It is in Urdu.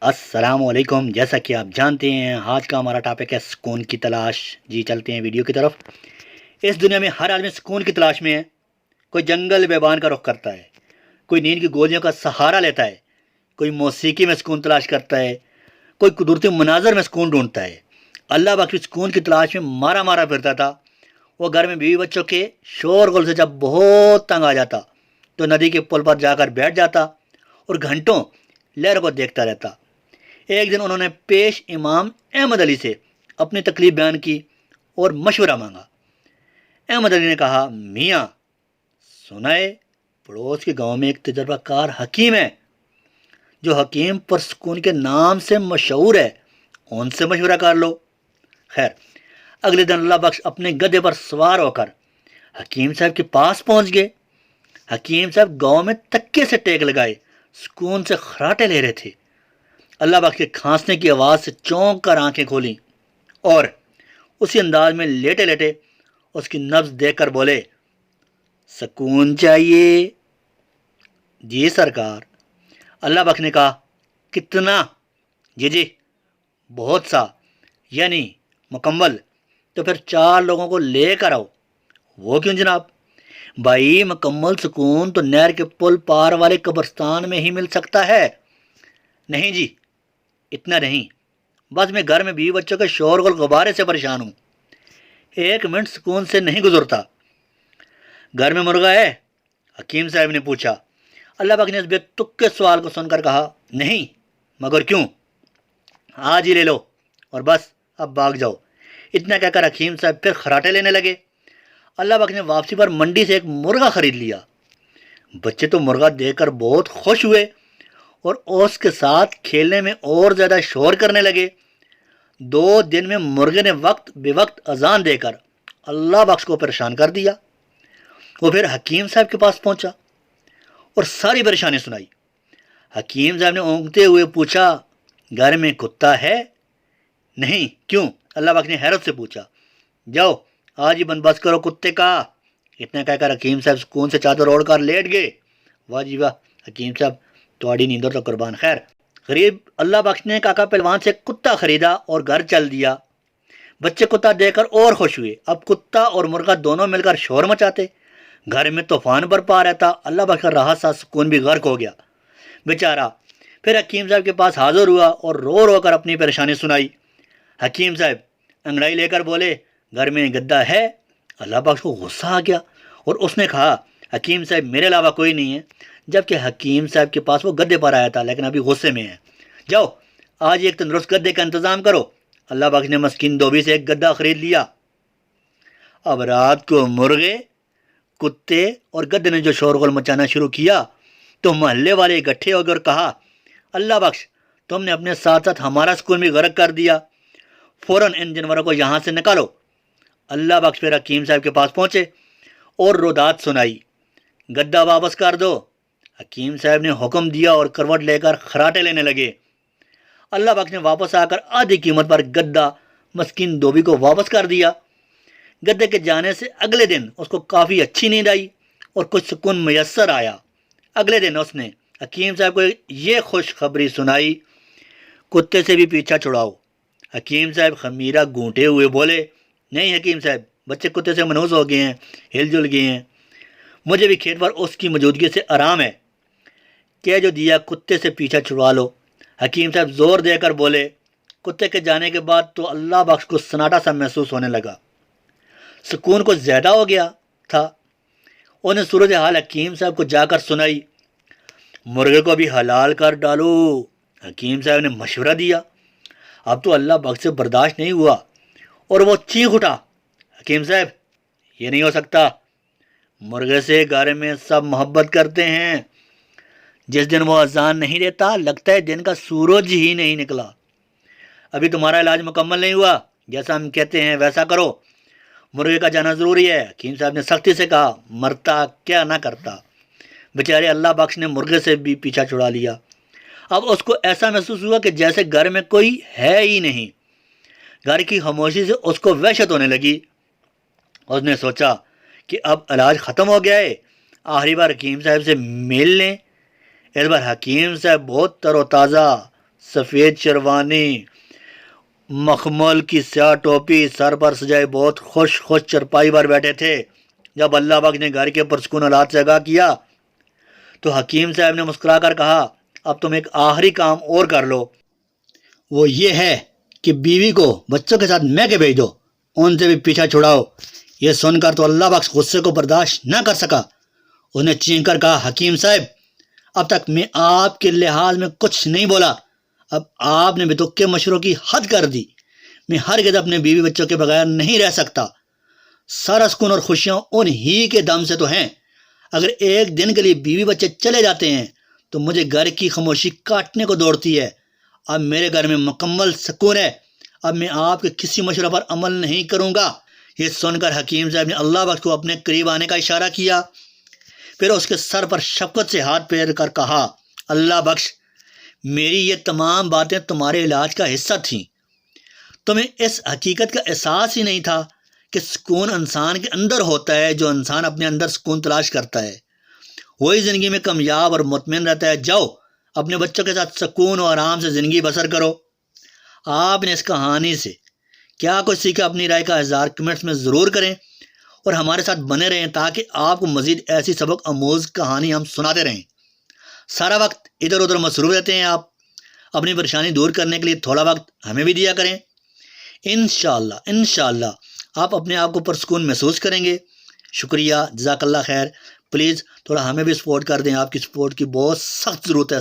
السلام علیکم۔ جیسا کہ آپ جانتے ہیں آج کا ہمارا ٹاپک ہے سکون کی تلاش۔ جی چلتے ہیں ویڈیو کی طرف۔ اس دنیا میں ہر آدمی سکون کی تلاش میں ہے۔ کوئی جنگل بیابان کا رخ کرتا ہے، کوئی نیند کی گولیوں کا سہارا لیتا ہے، کوئی موسیقی میں سکون تلاش کرتا ہے، کوئی قدرتی مناظر میں سکون ڈھونڈتا ہے۔ اللہ بخش سکون کی تلاش میں مارا مارا پھرتا تھا۔ وہ گھر میں بیوی بچوں کے شور غل سے جب بہت تنگ آ جاتا تو ندی کے پل پر جا کر بیٹھ جاتا اور گھنٹوں لہر کو دیکھتا رہتا۔ ایک دن انہوں نے پیش امام احمد علی سے اپنی تکلیف بیان کی اور مشورہ مانگا۔ احمد علی نے کہا، میاں سنائے، پڑوس کے گاؤں میں ایک تجربہ کار حکیم ہے جو حکیم پر سکون کے نام سے مشہور ہے، ان سے مشورہ کر لو۔ خیر، اگلے دن اللہ بخش اپنے گدھے پر سوار ہو کر حکیم صاحب کے پاس پہنچ گئے۔ حکیم صاحب گاؤں میں تکے سے ٹیک لگائے سکون سے خراٹے لے رہے تھے۔ اللہ بخش کے کھانسنے کی آواز سے چونک کر آنکھیں کھولیں اور اسی انداز میں لیٹے لیٹے اس کی نبض دیکھ کر بولے، سکون چاہیے؟ جی سرکار۔ اللہ بخش نے کہا، کتنا؟ جی بہت سا، یعنی مکمل۔ تو پھر 4 لوگوں کو لے کر آؤ۔ وہ کیوں جناب؟ بھائی مکمل سکون تو نہر کے پل پار والے قبرستان میں ہی مل سکتا ہے۔ نہیں جی، اتنا نہیں، بس میں گھر میں بیوی بچوں کے شور غل غبارے سے پریشان ہوں، 1 منٹ سکون سے نہیں گزرتا۔ گھر میں مرغا ہے؟ حکیم صاحب نے پوچھا۔ اللہ پاک نے اس بے تک کے سوال کو سن کر کہا، نہیں، مگر کیوں؟ آج ہی لے لو اور بس اب بھاگ جاؤ۔ اتنا کہہ کر حکیم صاحب پھر خراٹے لینے لگے۔ اللہ پاک نے واپسی پر منڈی سے ایک مرغا خرید لیا۔ بچے تو مرغا دیکھ کر بہت خوش ہوئے اور اس کے ساتھ کھیلنے میں اور زیادہ شور کرنے لگے۔ 2 دن میں مرغے نے وقت بے وقت اذان دے کر اللہ بخش کو پریشان کر دیا۔ وہ پھر حکیم صاحب کے پاس پہنچا اور ساری پریشانی سنائی۔ حکیم صاحب نے اونگتے ہوئے پوچھا، گھر میں کتا ہے؟ نہیں، کیوں؟ اللہ بخش نے حیرت سے پوچھا۔ جاؤ آج ہی بندوبست کرو کتے کا۔ اتنا کہہ کر حکیم صاحب سکون سے چادر اوڑھ کر لیٹ گئے۔ واہ جی واہ، حکیم صاحب تھوڑی نیندر تو قربان۔ خیر، غریب اللہ بخش نے کاکا پہلوان سے کتا خریدا اور گھر چل دیا۔ بچے کتا دیکھ کر اور خوش ہوئے۔ اب کتا اور مرغا دونوں مل کر شور مچاتے، گھر میں طوفان برپا رہتا۔ اللہ بخش کا راحت سا سکون بھی غرق ہو گیا بیچارہ۔ پھر حکیم صاحب کے پاس حاضر ہوا اور رو رو کر اپنی پریشانی سنائی۔ حکیم صاحب انگڑائی لے کر بولے، گھر میں گدا ہے؟ اللہ بخش کو غصہ آ گیا اور اس نے کہا، حکیم صاحب میرے علاوہ کوئی نہیں ہے۔ جبکہ حکیم صاحب کے پاس وہ گدے پر آیا تھا لیکن ابھی غصے میں ہے۔ جاؤ آج ایک تندرست گدے کا انتظام کرو۔ اللہ بخش نے مسکین دھوبی سے ایک گدا خرید لیا۔ اب رات کو مرغے، کتے اور گدے نے جو شور غل مچانا شروع کیا تو محلے والے اکٹھے ہو گئے اور کہا، اللہ بخش تم نے اپنے ساتھ ساتھ ہمارا سکون بھی غرق کر دیا، فوراً ان جانوروں کو یہاں سے نکالو۔ اللہ بخش پھر حکیم صاحب کے پاس پہنچے اور رودات سنائی، گدا واپس کر دو۔ حکیم صاحب نے حکم دیا اور کروٹ لے کر خراٹے لینے لگے۔ اللہ بخش نے واپس آ کر آدھی قیمت پر گدا مسکین دھوبی کو واپس کر دیا۔ گدے کے جانے سے اگلے دن اس کو کافی اچھی نیند آئی اور کچھ سکون میسر آیا۔ اگلے دن اس نے حکیم صاحب کو یہ خوشخبری سنائی، کتے سے بھی پیچھا چھڑاؤ۔ حکیم صاحب خمیرہ گونٹے ہوئے بولے، نہیں حکیم صاحب، بچے کتے سے منحوس ہو گئے ہیں، ہل جل گئے ہیں، مجھے بھی کھیت پر اس کی موجودگی سے آرام ہے۔ کہہ جو دیا کتے سے پیچھا چھڑوا لو۔ حکیم صاحب زور دے کر بولے۔ کتے کے جانے کے بعد تو اللہ بخش کو سناٹا سا محسوس ہونے لگا، سکون کو زیادہ ہو گیا تھا۔ انہیں صورتحال حکیم صاحب کو جا کر سنائی۔ مرغے کو بھی حلال کر ڈالو، حکیم صاحب نے مشورہ دیا۔ اب تو اللہ بخش سے برداشت نہیں ہوا اور وہ چیخ اٹھا، حکیم صاحب یہ نہیں ہو سکتا، مرغے سے گھر میں سب محبت کرتے ہیں، جس دن وہ اذان نہیں دیتا لگتا ہے دن کا سورج ہی نہیں نکلا۔ ابھی تمہارا علاج مکمل نہیں ہوا، جیسا ہم کہتے ہیں ویسا کرو، مرغے کا جانا ضروری ہے۔ حکیم صاحب نے سختی سے کہا، مرتا کیا نہ کرتا۔ بیچارے اللہ بخش نے مرغے سے بھی پیچھا چھڑا لیا۔ اب اس کو ایسا محسوس ہوا کہ جیسے گھر میں کوئی ہے ہی نہیں۔ گھر کی خاموشی سے اس کو وحشت ہونے لگی۔ اس نے سوچا کہ اب علاج ختم ہو گیا ہے، آخری بار حکیم صاحب سے مل لیں۔ اس بار حکیم صاحب بہت تر و تازہ سفید شیروانی، مخمل کی سیاہ ٹوپی سر پر سجائے بہت خوش چرپائی پر بیٹھے تھے۔ جب اللہ پاک نے گھر کے پرسکون حالات سے آگاہ کیا تو حکیم صاحب نے مسکرا کر کہا اب تم ایک آخری کام اور کر لو، وہ یہ ہے کہ بیوی کو بچوں کے ساتھ میکے بھیج دو، ان سے بھی پیچھا چھڑاؤ۔ یہ سن کر تو اللہ پاک غصے کو برداشت نہ کر سکا، اس نے چینک کر کہا حکیم صاحب اب تک میں آپ کے لحاظ میں کچھ نہیں بولا، اب آپ نے بھی تو کے مشوروں کی حد کر دی، میں ہرگز اپنے بیوی بچوں کے بغیر نہیں رہ سکتا، سارا سکون اور خوشیاں ان ہی کے دم سے تو ہیں، اگر ایک دن کے لیے بیوی بچے چلے جاتے ہیں تو مجھے گھر کی خاموشی کاٹنے کو دوڑتی ہے، اب میرے گھر میں مکمل سکون ہے، اب میں آپ کے کسی مشورہ پر عمل نہیں کروں گا۔ یہ سن کر حکیم صاحب نے اللہ بخش کو اپنے قریب آنے کا اشارہ کیا، پھر اس کے سر پر شفقت سے ہاتھ پھیر کر کہا اللہ بخش میری یہ تمام باتیں تمہارے علاج کا حصہ تھیں، تمہیں اس حقیقت کا احساس ہی نہیں تھا کہ سکون انسان کے اندر ہوتا ہے، جو انسان اپنے اندر سکون تلاش کرتا ہے وہی زندگی میں کامیاب اور مطمئن رہتا ہے۔ جاؤ اپنے بچوں کے ساتھ سکون اور آرام سے زندگی بسر کرو۔ آپ نے اس کہانی سے کیا کچھ سیکھا؟ اپنی رائے کا اظہار کمنٹس میں ضرور کریں اور ہمارے ساتھ بنے رہیں تاکہ آپ کو مزید ایسی سبق آموز کہانی ہم سناتے رہیں۔ سارا وقت ادھر ادھر مصروف رہتے ہیں آپ، اپنی پریشانی دور کرنے کے لیے تھوڑا وقت ہمیں بھی دیا کریں، انشاءاللہ آپ اپنے آپ کو پرسکون محسوس کریں گے۔ شکریہ، جزاک اللہ خیر۔ پلیز تھوڑا ہمیں بھی سپورٹ کر دیں، آپ کی سپورٹ کی بہت سخت ضرورت ہے۔